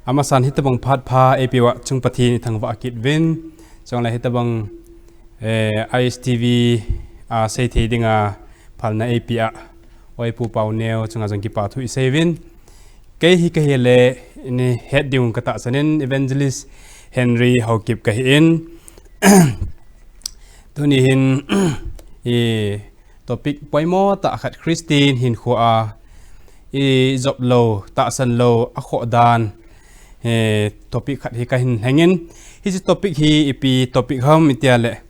Amasan hitabang pha epiwa chung pathi ni thangwa kit win chong la hitabang ISTV sei the dinga phalna apia oi pu pau neo chunga jong ki pa thu isevin ke hi ke hele ni head diung kata sanin evangelist Henry Haokip ka in tuni hin topic poimo ta khat Christine hin khua job lo ta san lo a kho dan topic khat hi ka hin hangin hi topic hi ipi topic ham itiale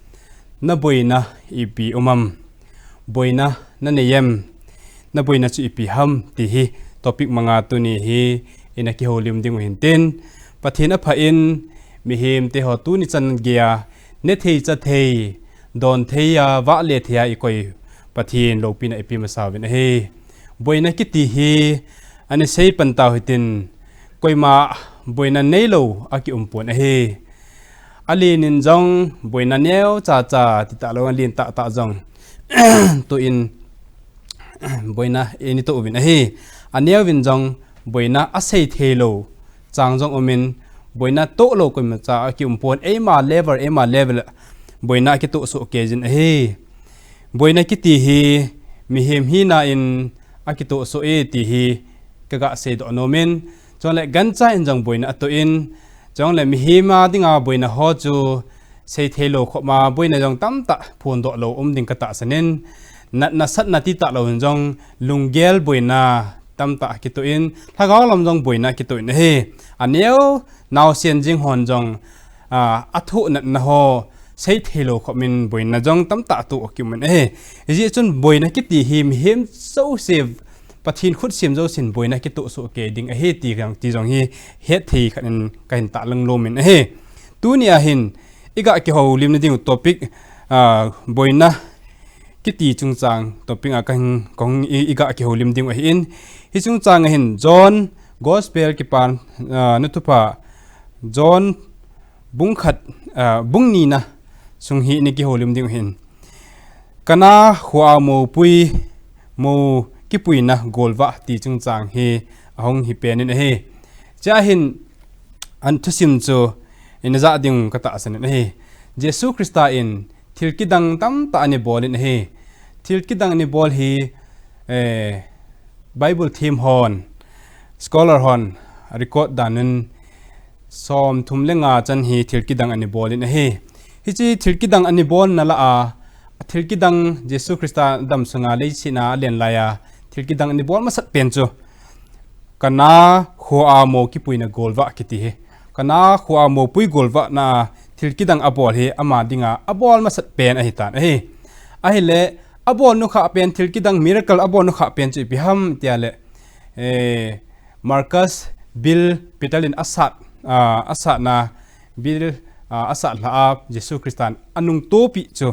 na boina ipi boina na neyem na boina chu ipi ham ti hi topic manga tuni hi inaki holim ding hin tin pathina pha in mi him te ho tu ni chan gya ne thei cha thei don theya wa le thea ikoi pathin lopina ipi masawin he boina ki ti hi ani sei pantaw hitin koima boina neilo aki umpon he alin in jong boina neo cha cha ti ta lo alin ta ta jong to in boina eni to ubin he aneo win jong boina asei thelo chang jong omin boina to lo koima cha aki umpon ema level boina ki to so occasion he boina ki ti hi mi hem hi na in aki to so e ti hi kaga se do nomen chong le gancha in jong boina to in chong le mi hima dinga boina ho chu sei thelo khoma boina jong tamta phun do lo ding kata sanin na sat na ti ta lo jong lungel boina tamta ki to in thagaw lam jong boina ki to in he aneo naw sian jing hon jong athu na ho sei thelo khomin boina jong tamta tu okumen he ji chun boina ki ti him so save pathin khut sim zo sin boina ki to so ke ding a he ti gang ti jong hi he thi khan kain ta lang lo min he tunia hin iga ki ho lim na ding topic boina ki ti chung chang topic a kan kong iga ki ho lim ding a hin hi chung chang hin John gospel ki pan nutupa John bungkhat bungni na sung hi ni ki ho lim ding hin kana huwa mo pui mo ki puina golwa ti chung chang hi ahong hi penin he cha hin an thusim chu in za ding kata asan he Jesu Christa in thilkidang tam ta ani bolin he thilkidang ni bol hi Bible theme hon scholar hon record danin som thumlenga chan hi thilkidang ani bolin he hi chi thilkidang ani bol na la a thilkidang Jesu Christa dam sunga leisina len laya thilkidang ni bol masat pencho kana khuwa mo ki puina golwa kiti he kana khuwa mo pui golwa na thilkidang abol he ama dinga abol masat pen a hitan he a hele abol nu kha pen thilkidang miracle abol nu kha pen chi biham tiale Marcus Bill Petalin asat na Bill asat la Jesu Christan anung topi chu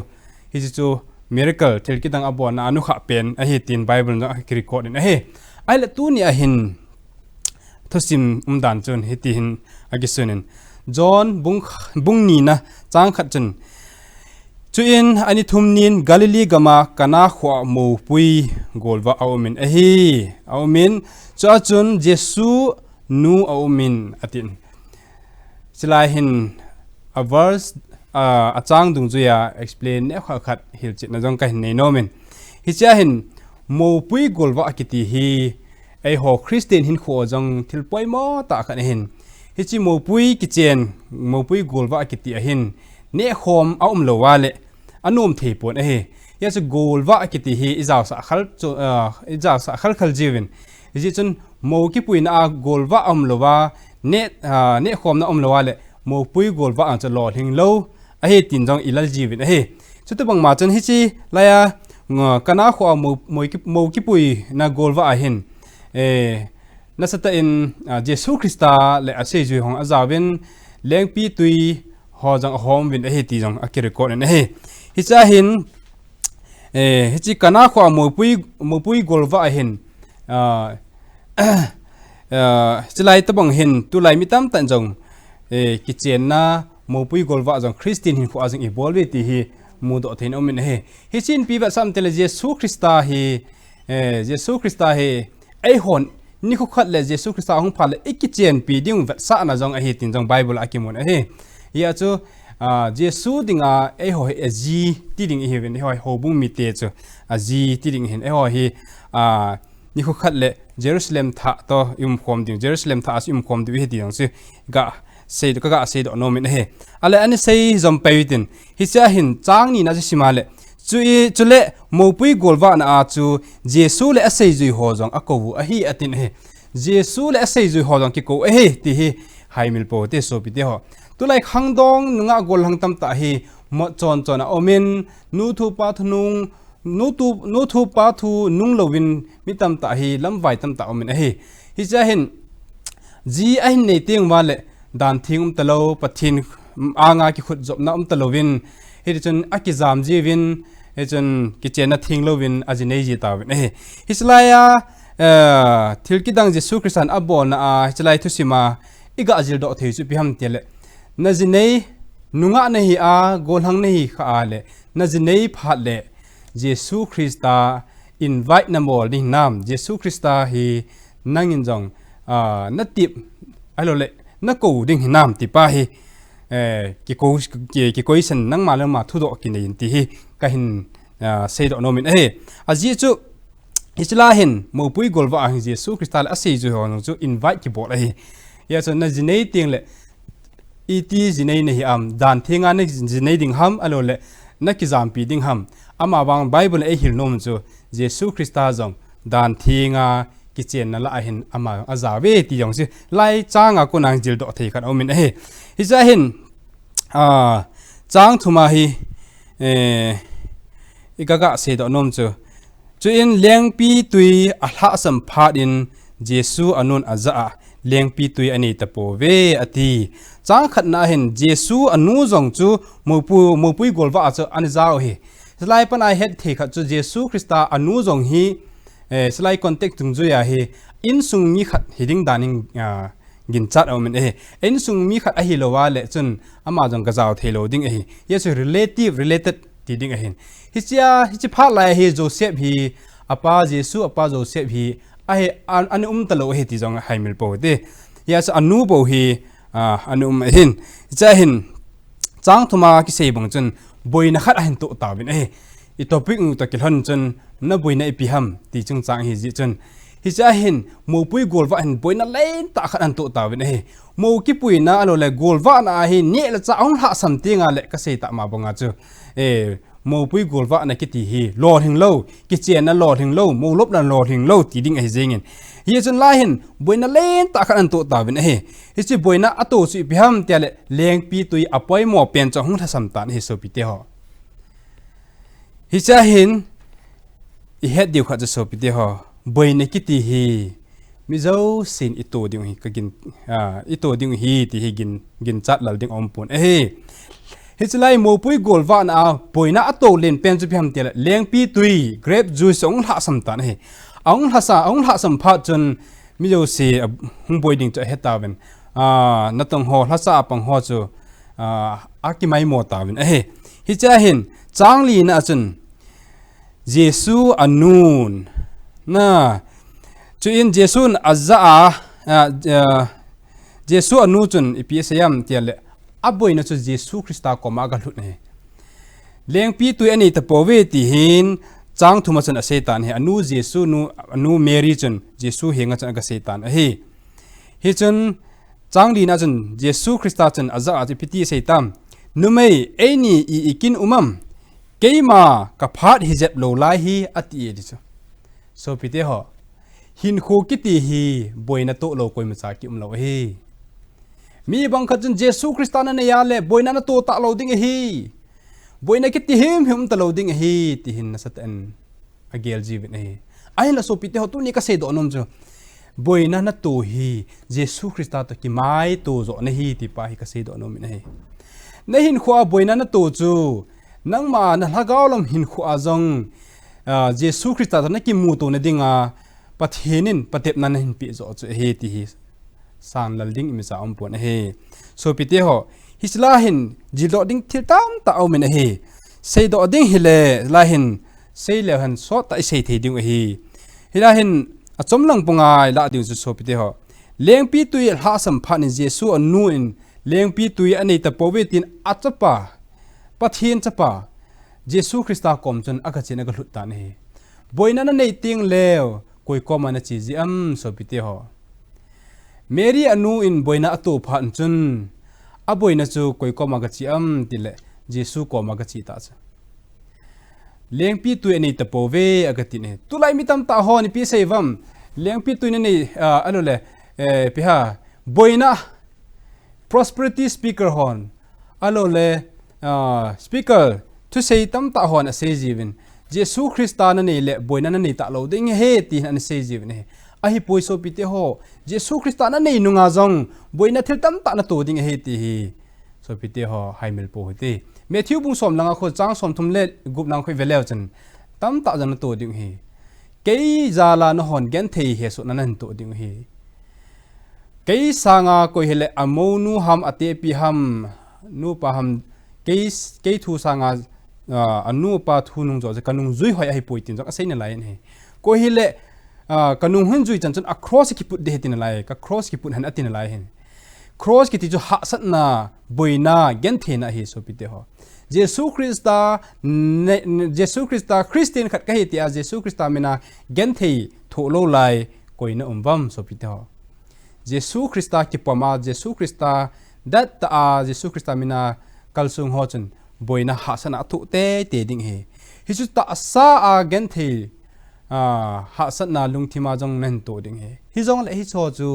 hi chu miracle thilkidang abon na anu kha pen a hi tin Bible na ki record in a he ai la tu ni a hin thosim dan chun hi tin agisunin John bungni na chang khat chun chu in ani thumnin Galilee gama kana khwa mo pui golwa aumin a hi aumin cha chun Jesu nu aumin atin silai hin a verse a chang dung zuya explain ne kha khat hil chit na jong ka hin nei nomen hi cha hin mo pui golwa akiti hi ai ho Christian hin kho jong thil poi mo ta khan hin hi chi mo pui kichen mo pui golwa akiti a hin ne khom aum lo wale anum thei pon a he ya chu golwa akiti hi izaw sa khal khal jiwin ji chun mo ki pui na golwa am lo wa ne khom na am lo wale mo pui golwa an cha lo hing lo a he tin jong ilal jiwin a he chutu bang ma chan hi chi laya kana kho mo ki pui na golwa a hin na sata in Jesu Christa le a sei ju hong azawin leng pi tui ho jang hom win a he ti jong a ki record na he hi cha hin hi chi kana kho mo pui golwa a hin chilai tabang hin tu lai mi tam tan jong kichen na mo pui golwa jong Christian hin kho ajing evolve ti hi mu do thein omin he hi chin pi ba sam tele Jesu Christa hi ai hon นี่เขาขัดเลยเยซูคริสต์ของพันเลยอีกเจียนปีดิ้งเวทสะนะจงเหตุจงไบเบิลอากิมุนเยซูเยซูดิ่งหอยจีที่ดิ่งเห็นหอยโฮบุมิเตจูจีที่ดิ่งเห็นหอยนี่เขาขัดเลยเยรูซาเล็มท่าต่อยุมคมดิ่งเยรูซาเล็มท่ายุมคมดิ่งเหตุอย่างสิกะเสดก็เสดอนอมินอะไรอันนี้เสยจำไปวิดินฮิจะเห็นจางนี่น่าจะสิมาเลยจุเล่มูปุยกอลวานาจูเยซูเล่เสยจุยหัวจงอากวูอตินเยซูเล่เสยจุยหัวจงกิโกที่ไฮมิลโปเตโซปิเตหตุไลขังดองนุงากอลหังตัมตามดจอนอมินนูทูปาทนุงนูทูปาทูนุงลวินมิตัมตาลำไวตัมตาอมินฮิจะเห็นจีไอเนติงวาเล่ดานทิ้งตะโลปะทินอางากิขุดจบนะตะโลวินเฮจนอากิจามจีวินเฮจนกิเจนะทิ้งโลวินอาจิเนจิตาวินฮิสไลทิลกิดังเยซูคริสต์อับบอนฮิสไลทุสิมาอีกอาจิลดอกเทจุพิฮัมเตเลนาจิเนนุงะเนฮิโกลหังเนฮิข้าเลนาจิเนพัดเลเยซูคริสต์อินไวท์นามอลดินามเยซูคริสต์ฮีนั่งยินจงนัดติบไอโลเลนักกูดิ้งหินน้ำติป้าฮีกิโกยสันนั่งมาแล้วมาทุดอกกินในที่ฮีก็หินเสดอนอมินอาจีจูอิสลาหินมูปุยกอลว่าเยซูคริสต์อาศัยจูฮอนจูอินไวท์กิบอลยาส่วนนั้นจีเนยติงเล่อีที่จีเนยนี่ดานทิ้งอันนี้จีเนยดิ้งฮัมอโลเล่นักกิจามปีดิ้งฮัมอามาบางไบเบิลหิลนมจูเยซูคริสต์จงดานทิ้งกิจนั่นละเห็นอามาอาจาเวทีอย่างสิไล่จ้างกูนางจิลดอกเทกันเอามินฮิจะเห็นจ้างทุมาฮีอีกกะเสดอนมจูอินเลี้ยงปีตุยอัลฮะสัมภาดินเยซูอนุนอาจาเลี้ยงปีตุยอันนี้ตะโปเวอตีจ้างขัดน่าเห็นเยซูอนุจงจูมูปุยกอลว่าอาจจะอันจ้าเฮสไลปันไอเฮ็ดเทขัดจูเยซูคริสต์อนุจงฮีสไลคอนเทกต์ถึงจุยาเฮอินซุงมีขัดฮิดิ้งดานิงกินจัดเอามันอินซุงมีขัดอหิโลวาเลจนอามาจงกระจาวเทโลดิ้งยาสุ related ที่ดิ้งฮิจิพาลายเฮโจเซฟฮีอาปาเยซูอาปาโจเซฟฮีอันตะโลเฮที่จงไฮมิลโปเดยาสุอนุโบฮีอันจะเห็นจ้างทุมากิเซบังจนบอยนักขัดเห็นตัวตาวินอีตัวปิ๊กตัวกิลฮันจนนับบอยนักพิฮัมที่จงจ้างฮิจนฮิจะเห็นมูปุยกอลว่าเห็นบอยนักเล่นตาขัดอันตัวตาวินมูกิปุยน่าอโลเลกอลว่าน่าเห็นเนี่ยละจ้างหาสัมติงาเลก็เสตมาบังอาจูมูปุยกอลว่าน่ะกิติฮีโลหิงโลกิเจนน่ะโลหิงโลมูลบน่ะโลหิงโลที่ดิ้งเจงินฮิจนไล่เห็นบอยนักเล่นตาขัดอันตัวตาวินฮิจิบอยนักอัตโตสุพิฮัมเตเลเลี้ยงปีตุยอภัยหมอเปลี่ยนจากห้องทัศน์ตันฮิโซปิเตหอฮิจะเห็นอีเฮ็ดเดียวขัดจะสอบไปเดียวบอยในกิติฮีมิเจ้าสินอีตัวเดียวฮีก็กินอีตัวเดียวฮีที่ฮีกินจัดหลังดิ้งอมปุ่นฮิจะไล่โมปุยกอลวานาบอยน่าอัตโตเล่นเป็นจุดพิมพ์เดียวเลี้ยงปีตุยเกรปจูสองหักสัมตันองหักสัมผัสจนมิเจ้าสิหุ่นบอยดิ้งจะเฮ็ดตาเป็นนัดตงหัวหักษาปังหัวจูอากิไม่หมดตาเป็นฮิจะเห็นจางลีน่าจนเยซูอนุนนะจุอินเยซูอาจาเยซูอนุจนอีพีเสียมเตียเลอับบอยน่าจะเยซูคริสต์ก็มากระลุนเลี้ยงปีตัวอันนี้ตะโปเวติหินจางทุมาจนอาเซตันอนุเยซูอนุเมรีจนเยซูเฮงจนอาเซตันฮิจนจางลีน่าจนเยซูคริสต์จนอาจาอาจิพิธีเซตัมนุเมย์เอนี่อีกินอุมัมเกยมากับพัดฮิเจ็บโลไลฮีอัติเอดิจูโซพิเตหอหินคูกิติฮีบอยนาโตโลกอยมาจากิมโลฮีมีบางคนจนเยซูคริสต์นั่นเนี่ยเลยบอยนาโตตะโลดิ้งฮีบอยนากิติหิมตะโลดิ้งฮีติหินนัสตันอเกลจีวินฮีไอ้ละโซพิเตหอตุนี่ก็เสดอนมจูบอยนาโตฮีเยซูคริสต์ตะกิไม้โตโจนฮีติปาฮิก็เสดอนมินฮีในหินขวาบอยนาโตจูนังมานะฮักเอาลมหินขวาจงเยซูคริสต์ตอนนั้นกิมูตัวในดิ่งปะเทนินปะเทปนั้นหินปีโจจุเฮติฮิสานลดิ่งมิสาอมปวนเฮโซปิเตหอฮิสลาหินจิโดดิ่งทิลตามตาเอาเมนเฮเซโดดิ่งฮิเลลาหินเซเลหันสอตไอเซทีดิ่งเฮฮิลาหิน a chom lang pungai la ding chu so pi te ho leng pi tui ha sam phan jesu anu in leng pi tui ani ta powe tin achapa pathin chapa jesu christa kom chun aka chen aga hlut ta ne boina na nei ting lew koi ko mana chi ji am so pi te ho mary anu in boina atu phan chun a boina chu koi ko ma ga chi am tile jesu ko ma ga chi ta cha leng pi tui ani ta powe aga ti ne tulai mi tam ta ho ni pi seivam leng pi tui ne nei anu le pi ha boina prosperity speaker hon alo le speaker to say tam ta hon a say jivin jesu christa na nei le boina na nei ta lo ding he ti an say jivin he a hi poiso pi te ho jesu christa na nei nunga jong boina thil tam ta na to ding he ti hi so pi te ho haimel po ti Matthew bung som langa kho chang som thum le gup nang khoi veleu chen tam ta jan to ding hi kei zala no hon gen thei he so nan to ding hi kei sanga ko hele amonu ham ate pi ham nu pa ham kei thu sanga anu pa thu nung jo je kanung zui hoi ai poitin jo asai na lai ne ko hele kanung hun zui chan chan across ki put de tin lai ka cross ki put han atin lai hen cross ki ti jo ha sat na boina gen the na hi so pi te ho jesu christa christian khat ka hi ti a jesu christa mena gen thei tho lo lai koina umwam so pi te ho jesu christa ki pama jesu christa dat ta a jesu christa mena kalsung ho chun boina ha sana thu te ding he hi chu ta sa a gen thei ha sana lungthima jong nen to ding he hi jong le hi cho chu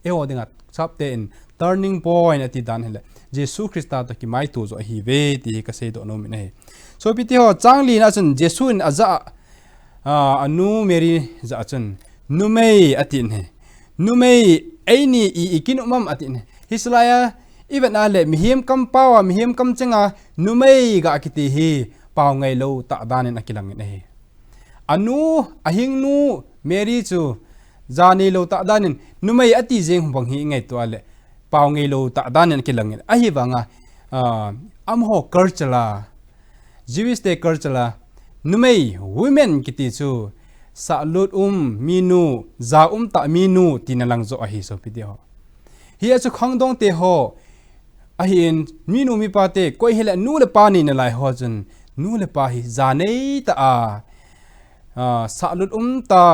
e o ding a chap te in turning point ati dan hele jesu christa to ki mai tu zo hi ve ti ka sei do no mi ne so pi ti ho changli na chun jesu in aza anu mary za chun nu mei atin he nu mei aini ikin umam atin he hislaya even ale mihim kam pawa mihim kam chenga nu mei ga kiti hi paw ngai lo ta dan in akilang ne he anu ahing nu mary chu zani lo ta dan in nu mei ati jeng bang hi ngai to ale paw ngai lo ta dan in kilang a hi wanga am ho culture jewish day culture numei women kiti chu salut minu za ta minu tinalang zo a hi so pidio hi chu khangdong te ho a hin minu mi pa te koi hele nu le pa ni na lai ho jun nu le pa hi za nei ta salut ta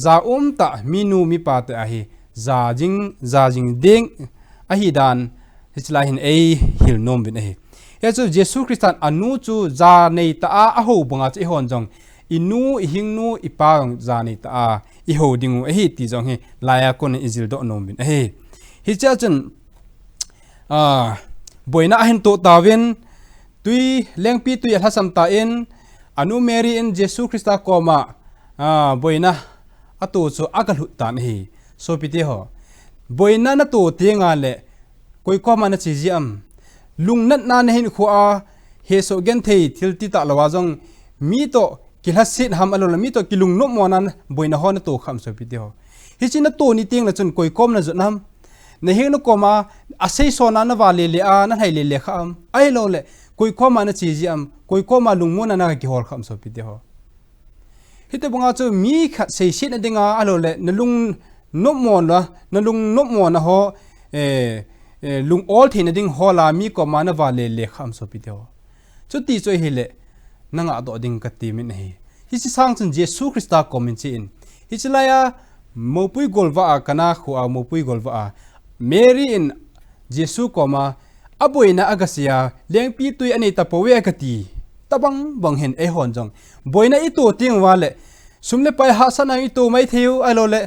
za ta minu mi pa te a hi za jing ding a hi dan hichla hin ei hil nom bin ei ya chu jesu christian anu chu za nei ta a ho bunga chi hon jong inu hing nu ipang za nei ta i ho dingu ei ti jong he laya kon izil do nom bin ei hi cha chen boina hin to tawin tui lengpi tui hasam ta in anu mary in jesu christa koma boina atu chu agalu tan hi so piti ho boina na to tinga le koi koma na chi jiam lungnat na hin khuwa he so gen thei thil ti ta lawa jong mi to kilhasit ham alol mi to kilung no monan boina hon to kham so piti ho hi china to ni ting la chun koi kom na junam ne he no koma asei so na na wale le a na hai le kham ai lo le koi koma na chi jiam koi koma lungmo na na ki hol kham so piti ho hite bunga chu mi khat sei sit na dinga alo le na lung no mon la na lung no mon na ho lung all thina ding hola mi ko mana wale le kham so piti ho chu ti choi hele nanga do ding ka ti min hi hi chi sang chun jesu christa komin chi in hi chilaya mopui golwa kana khu a mopui golwa mary in jesu koma aboina agasia lengpi tui ani ta powe akati tabang bang hen e hon jong boina i to ting wale sumle pai ha sana i to mai theu alole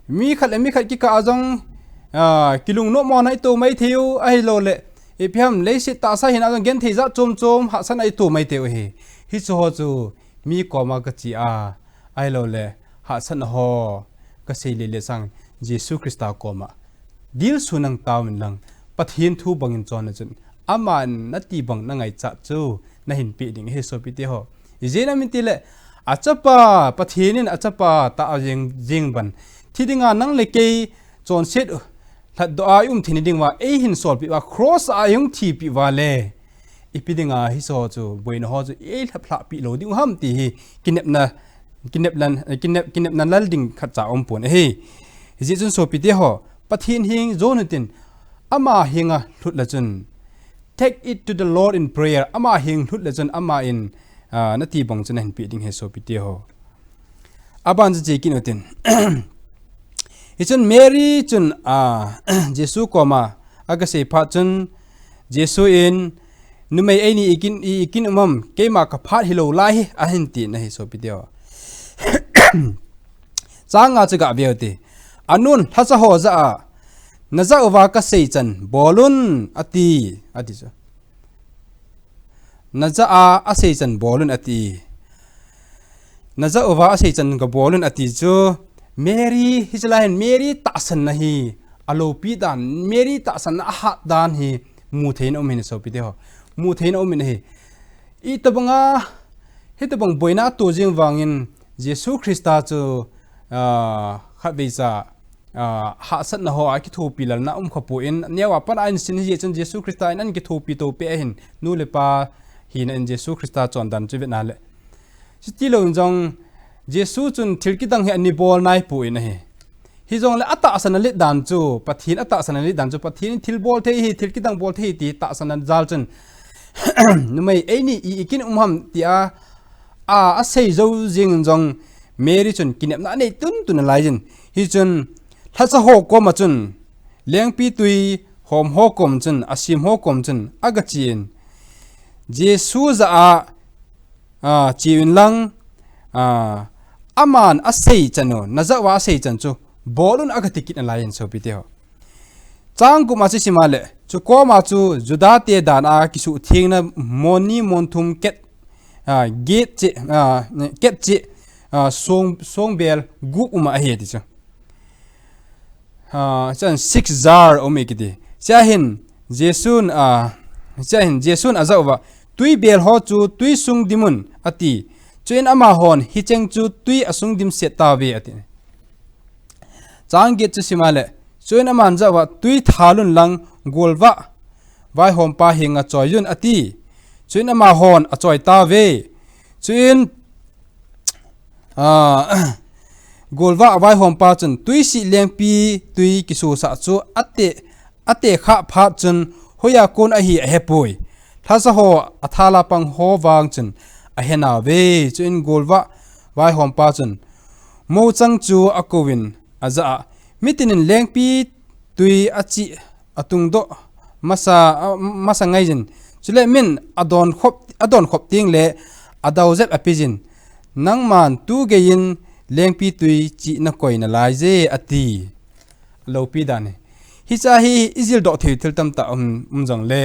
mi khat ki ka ajong kilung no mo nai to mai theu ai lo le e phiam le si ta sa hin ajong gen thei za chom ha san ai to mai teu hi chu ho chu mi ko ma ka chi ai lo le ha san ho ka sei le sang jesu christa ko ma dil sunang tawin lang pathin thu bangin chon chun aman nati bang na ngai cha chu na hin pi ding he so pi te ho izena min ti le achapa pathinin achapa ta jing ban thidinga nang le ke chon set thad do ayum thini ding wa e hin sol pi wa cross ayung thi pi wa le ipidinga hi so chu boin ho chu e thapla pi lo ding ham ti hi kinep na kinep nan lal ding khat cha om pon he ji chun so pi te ho pathin hing zon tin ama hinga hlut la chun take it to the Lord in prayer ama hing hlut la chun ama in na ti bang chun hen pi ding he so pi te ho aban je kin otin ichun Mary chun Jesu koma aga se pha chun Jesu in numai aini ikin umam keima ka phat hilo lai a hin ti na hi so pi te ho changa chaga beote anun thasa ho za na za wa ka sei chan bolun ati so na za a sei chan bolun ati na za wa a sei chan ga bolun ati chu Mary hijlain Mary ta san na hi alo pi dan Mary ta san a ha dan hi mu thein om hin so pi te ho mu thein om hin hi I tabanga he tabang boina to jing wangin Jesu Christa chu khat beisa ha sat na ho a ki thu pilal na khapu in newa pan ain sin hi chen Jesu Christa in an ki thu pi to pe hin nu le pa hin in Jesu Christa chon dan chu na le sti lo jong Jesu chun thilki dang he ani bol nai pu in he hi jong le ata asana le dan chu pathin ata asana le dan chu pathin thil bol the hi thilki dang bol the ti ta asana zal chun numai aini ikin umham ti a sei zo jing jong Mary chun kinep na nei tun lai jin hi chun thasa ho ko ma chun leng pi tui hom ho kom chun asim ho kom chun aga chin Jesu za chiwin lang aman a sei chano na za wa sei chan chu bolun aga tikit na lai so pi te ho chang ku ma chi simale chu ko ma chu juda te dan a kisu thing na moni monthum ket gate che ket che song bel gu uma he ti cha chan 6 jar omekidi chahin jesun azawa tui bel ho chu tui sung dimun ati chuin ama hon hi cheng chu tui asung dim se ta ve ati chang ge chu simale chuin aman jawa tui thalun lang golwa vai hom pa hinga choyun ati chuin ama hon a choi ta ve chuin golwa vai hom pa chun tui si leng pi tui kisu sa chu ate kha pha chun hoya kon a hi a hepoi thasa ho athala pang ho wang chun a hena ve chuin golwa vai hom pa chun mo chang chu akowin aza mitinin leng pi tui achi atung do masa ngai jin chule min adon khop ting le adaw zep apijin nang man tu gein leng pi tui chi na koi na lai je ati lo pi dan hi cha hi izil do thei thil tam ta jong le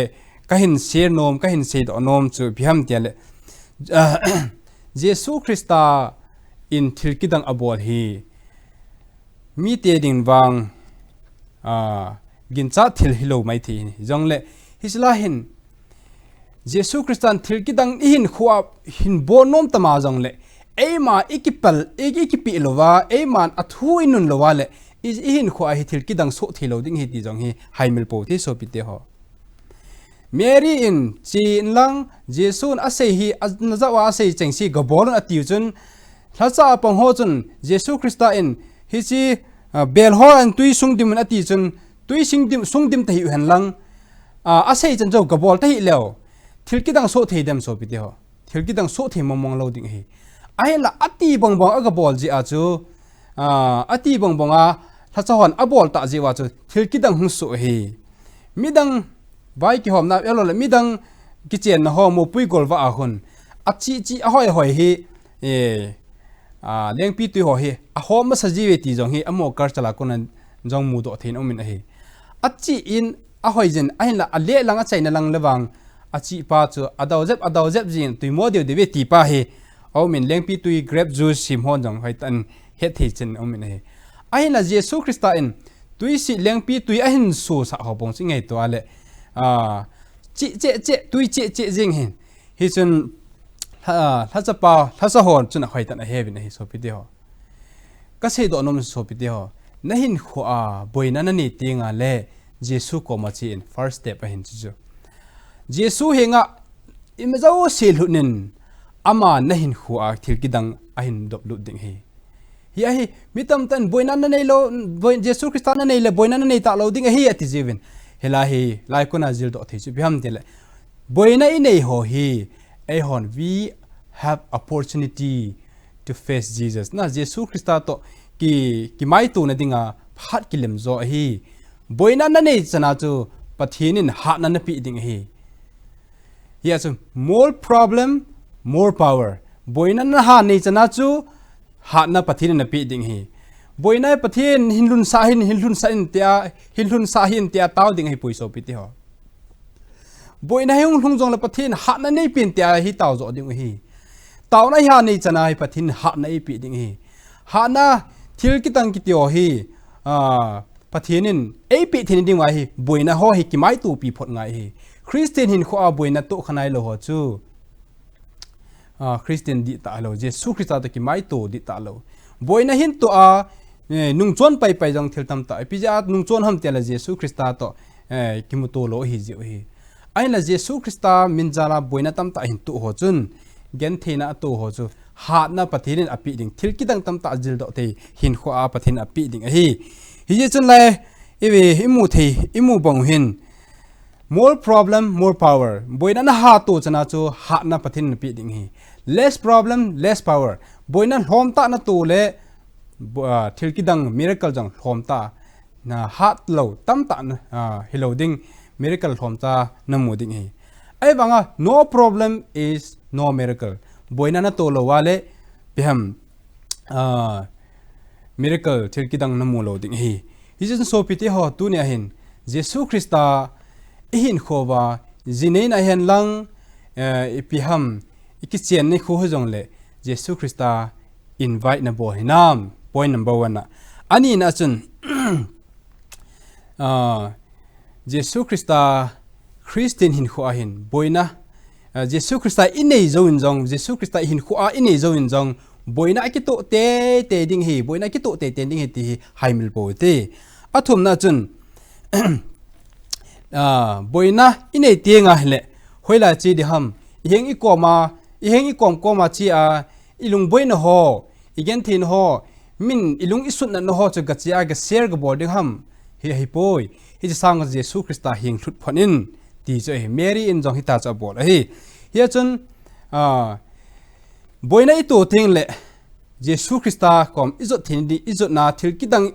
ka hin share nom ka hin se do nom chu bhiam tiale Jesu Christa in thilkidang abol hi mi te ding wang gin cha thil hilo mai thi jong le hisla hin Jesu Christan thilkidang in khuwa hin bo nom tama jong le ema ikipi lowa eman athu inun lowa le is in khuwa hi thilkidang so thilo ding hi ti jong hi haimil po thi so pite ho Mary in chin lang Jesun asei hi nazawa asei chengsi gobolon atiu chun thacha pang ho chun Jesu Christa in hi chi bel ho an tui sungdim ati chun tui sungdim te hi han lang asei chan jo gobol te hi leo thilkidang so theidam so pite ho thilkidang so the momong lo ding hi aila ati bongbong aga bol ji a chu ati bongbonga thacha hon abol ta ji wa chu thilkidang hu so hi midang vai ki hom na elo le midang kichen na ho mo pui gol wa a hun achi chi a hoi hoi hi leng pi tu ho hi a hom ma saji we ti jong hi amo kar chala kon jong mu do thein omin a hi achi in a hoi jin a hin la a le lang a chaina lang lewang achi pa chu adaw zep jin tui mo de we ti pa hi omin leng pi tui grape juice sim hon jong hoi tan het thei chen omin a hi a hin la Jesu Christa in tui si leng pi tui a hin su sa ho bong chi ngai to ale tui jing hin hi chun thasa hon chun a hoi tan a heavy na hi so pite ho ka sei do nom so pite ho na hin kho boina na ni tinga le Jesu ko ma chi in first step a hin chu Jesu henga imazao selhunin ama na hin kho thilkidang ahin dop lu ding hi hi mitam tan boina na nei lo boin Jesus Christ na nei le boina na nei ta lo ding hi ati jivin hela hi lai kuna zil do thei chu biham tele boina i nei ho hi ai hon we have opportunity to face Jesus na Jesus Christ to ki mai tu na dinga phat kilem zo hi boina na nei chana chu pathinin ha na pi ding hi yes more problem more power boina na ha nei chana chu ha na pathin na pi ding hi boina pathin hinlun sa in tia hinlun sa hin tia taw ding hi puiso pi ti ho boina hung lung jong la pathin ha na nei pin tia hi taw zo ding hi taw na ha nei chana hi pathin ha na pi ding hi ha na thil ki tang ki tio hi pathinin ei pi thin ding wa hi boina ho hi ki mai tu pi phot ngai hi Christian hin kho a boina to khanai lo ho chu Christian di ta lo Jesus Christ ta ki mai to di ta lo boina hin to a nung chon pai jong thil tam ta pi ja nung chon ham te la Jesus Christ ta to ki mu to lo hi ji hi ai la Jesus Christ ta min jala boina tam ta hin tu ho chun gen thena to ho chu ha na pathin api ding thil ki dang tam ta jil do te hin kho a pathin api ding hi hi chun lai ewe imu thei imu bong hin more problem more power boina na ha to chana chu ha na pathin pi ding hi less problem less power boina hlom ta na tu le thil ki dang miracle jang hlom ta na hat lo tam ta na hello ding miracle hlom ta na mu ding hi ai banga no problem is no miracle boina na to lo wale biham miracle thil ki dang na mu lo ding hi hi so piti ho tu ne hin Jesus Christa ihin khowa zinein a hen lang ipiham ikichen ni khu hojong le Jesus Christa invite na bo hinam point number 1 na ani na chun Jesus Christa Christian hin khu a hin boina Jesus Christa inei zo in jong Jesus Christa hin khu a inei zo in jong boina ki to te ding hi boina ki to te ding hi ti haimil bo te athum na chun boina inei tienga hele hoila chi di ham iheng i kom chi a ilung boina ho igen thin ho min ilung isut na no ho chu gachia ga share ga boarding ham hi poi hi sang ga Jesus Christa hing thut phonin ti cho hi Mary in jong hi ta cha bol hi chun boina i to thing le Jesus Christa kom izot thin di izot na thil ki dang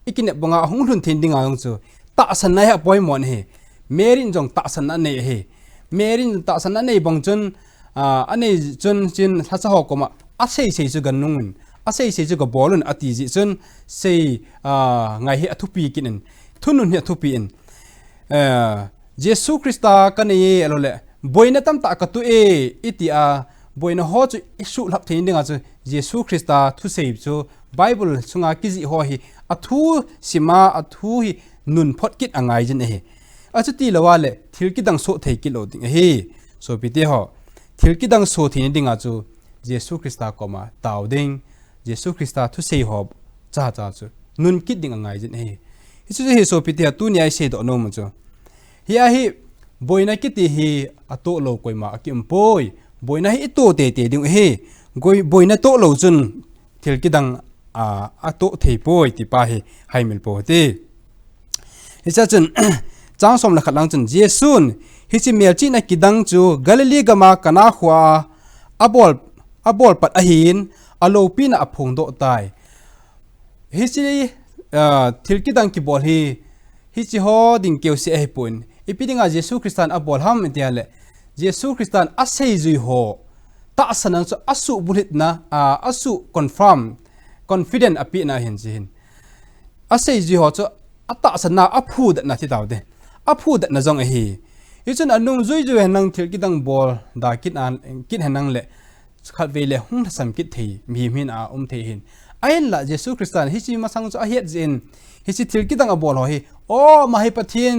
ikine bonga hung hlun thin ding ang chu ta san na ha poi mon hi Mary jong ta san na nei he Mary ta san na nei bang chun anei chun chin ha cha ho ko ma a sei chu gan nung a sei chu ga bolun ati ji chun sei ngai he athu pi kinin thunun he athu pi in Jesus Christa ka nei alole boina tam ta ka tu itia boina ho chu isu lap thein dinga chu Jesus Christa thu sei chu Bible chunga kiji ho hi athu sima athu hi nun phot kit angai jin he achuti lawale thilki dang so thei ki lo ding hi so pite ho thilki dang so thin dinga chu Jesus Christa koma taw ding Jesus Christa thu sei ho cha chu nun kit ding angai jin hi chu hi so pite tu ni ai sei do no mu chu hi boina kiti hi ato lo koima akim poi boina hi to te ding hi goi boina to lo chun thilki dang ato thei poi ti pa hi haimil po te isa chun chang som la khatlang chun jesun hi chi mel chi na kidang chu Galilee gama kana khwa abol pat ahin alo pina aphung do tai hi chi thilki dang ki bol hi chi ho ding keu se ai pun ipidinga Jesus Christian abol ham tiale Jesus Christian asei zui ho ta sanang chu asu bulit na asu confident api na hin jin asei zui ho chu ata sana aphu da na ti taw de aphu da na jong hi ichun anung zui nang thil ki dang bol da kit hanang le khat ve le hung sam kit thei mi min a thei hin ain la Jesus Christian hi chi masang chu a het jin hi chi thil ki dang a bol ho hi o ma hi pathin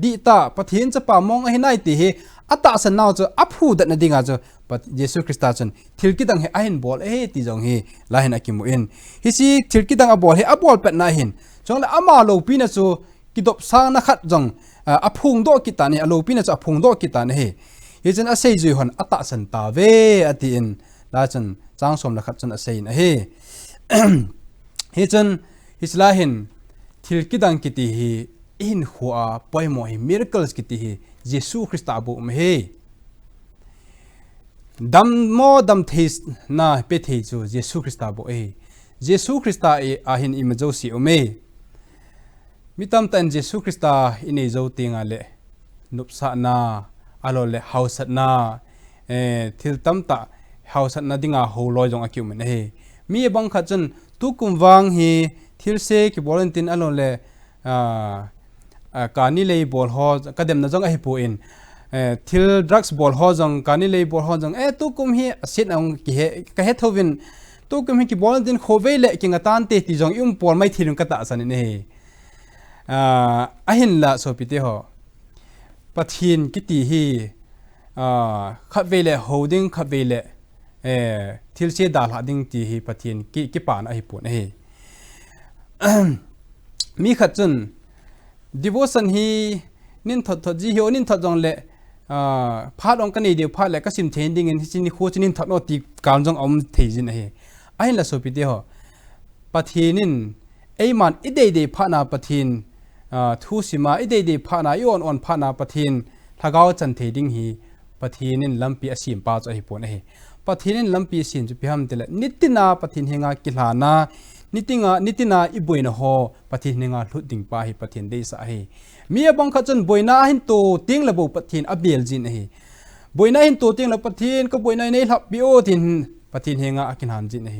di ta pathin cha pa mong hi nai ti hi ata san naw chu aphu da na dinga chu but Jesus Christian chun thil ki dang he ain bol ti jong hi la hin akimu in hi chi thil ki dang a bol he a bol pet na hin chong la ama lo pi na chu kidop sang na khat jong aphung do kita ni alo pi na chu aphung do kita ni hi chen a sei zui hon ata san ta ve ati in ลาจนจ้างสมละขัดจนอาศัยนะเฮเฮจนฮิสลาหินทิลกิดังกิติฮีอินหัวปอยโมฮิมิราเคิลส์กิติฮีเยซูคริสต์อาบุมเฮดัมโมดัมเทสนาเปเทจูเยซูคริสต์อาบุเอเยซูคริสต์อาหินอิมโจสิโอเมมิตัมตันเยซูคริสต์อินเอโจติงาเลนุปสานาอโลเลฮาวสัตนาทิลตัมตาฮาวสัตนาดิงาโฮลอยจงอากิวมันเฮมีบังคัดจนทุกุมวังฮีทิลเซกิบอลันตินอโลเลการนี่เลยบอลฮอก็เดิมนะจงไอปูอินทิลดรักส์บอลฮอจงการนี่เลยบอลฮอจงทุกุมฮีสิทธิ์องกิเฮก็เฮทวินทุกุมฮีกิบอลันตินโคเวเลกิงตันเตติจงยุมบอลไม่ทิลุงกตาสันนี่เฮหินละโซปิเตฮอปะทินกิติฮีขับเวเลโฮดิ้งขับเวเลทิลเซดาลหาดิ้งตีฮีปะทินกิปานไอปูนเฮมีขัดจนดิวสันฮีนินทดจีฮิโอนินทดจงเละพาดองกันเดียวพาดเละก็สิมเทนดิ้งเงินที่นี่คู่ที่นินทดโนตีการจงอมเทจินเฮไอ้ละสุพิเดียวปะทีนินไอ้มันอิเดย์พานาปะทีนทูสิมาอิเดย์พานาย้อนพานาปะทีนถ้าเขาจันเทดิ้งฮีปะทีนินลำปีอาศิมปาจะให้ปนเฮปะทีนินลำปีสินจุพิฮัมเตละนิตินาปะทีนเฮงากิลานานิตินาอิบุยนะฮอปะทินเนงาลุดดิ่งปาฮิปะทินเดสะเฮมีบังคัจนบุยนาหินโตติงระบบปะทินอเบลจินเฮบุยนาหินโตติงระปะทินก็บุยนาในลับบิโอทินปะทินเฮงาอากินหันจินเฮ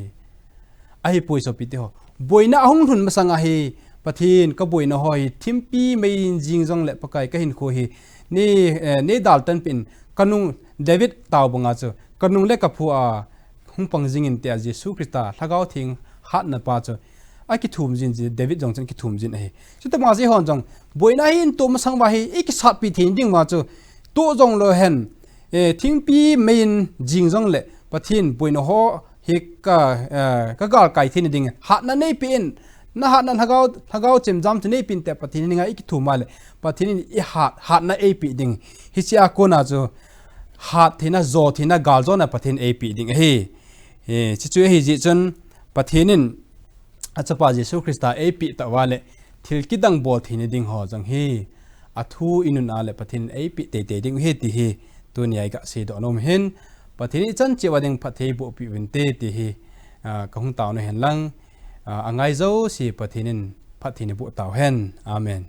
ไอปุยสปิติฮอบุยนาหงทุนมาสังเฮปะทินก็บุยนาฮอยทิมปีไม่จิงจงเละปะไกก็หินโคเฮนี่ดัลตันเป็นกันุงเดวิดตาวบังอาจูกันุงเล็กกับผัวหุงปังจิงินเตียเยซูคริสต์ถ้าเขาทิ้งฮัดนะป้าจ้ะไอ้กิทุ่มจินจีเดวิดจงจันกิทุ่มจินเฮ้ชุดแต่มาสิฮอนจงบ่อยน่าเห็นตัวมาสังว่าเฮ้ไอ้กิสัตปีทิ้งดิ่งมาจ้ะตัวจงเลยเห็นทิ้งปีไม่ยินจิงจงเละปะทิ้งบ่อยน่ะฮอเฮก็กาลไก่ทิ้งดิ่งฮัดนั่นไม่เป็นน่าฮัดนั่นถ้าเขาเจมจำจะไม่เป็นแต่ปะทิ้งนี่ไงไอ้กิทุ่มมาเลยปะทิ้งนี่ฮัดนั่นไอ้ปีดิ่งฮิชิอากูน่าจ้ะฮัดที่น่ะโจที่น่ะกาลโจน่ะปะทิ้งไอ้ปีดิ่งเฮ้ชิจุเฮ้จิจนปะเทนินอาจจะป้าเยซูคริสต์เอปีตะวันเละทิลกิดังบอลทีนิดิ่งหอจังเฮอาทูอินุนอาเละปะเทนินเอปีเตดิ่งเฮตีเฮตัวนี้ไอ้กะสีดอนมเห็นปะเทนิจันเจวดิ่งปะเทบุปีวินเตตีเฮกงตาวน์เห็นลังอ่างไงเจ้าสิปะเทนินปะเทนิบุตาวเห็นอาเมน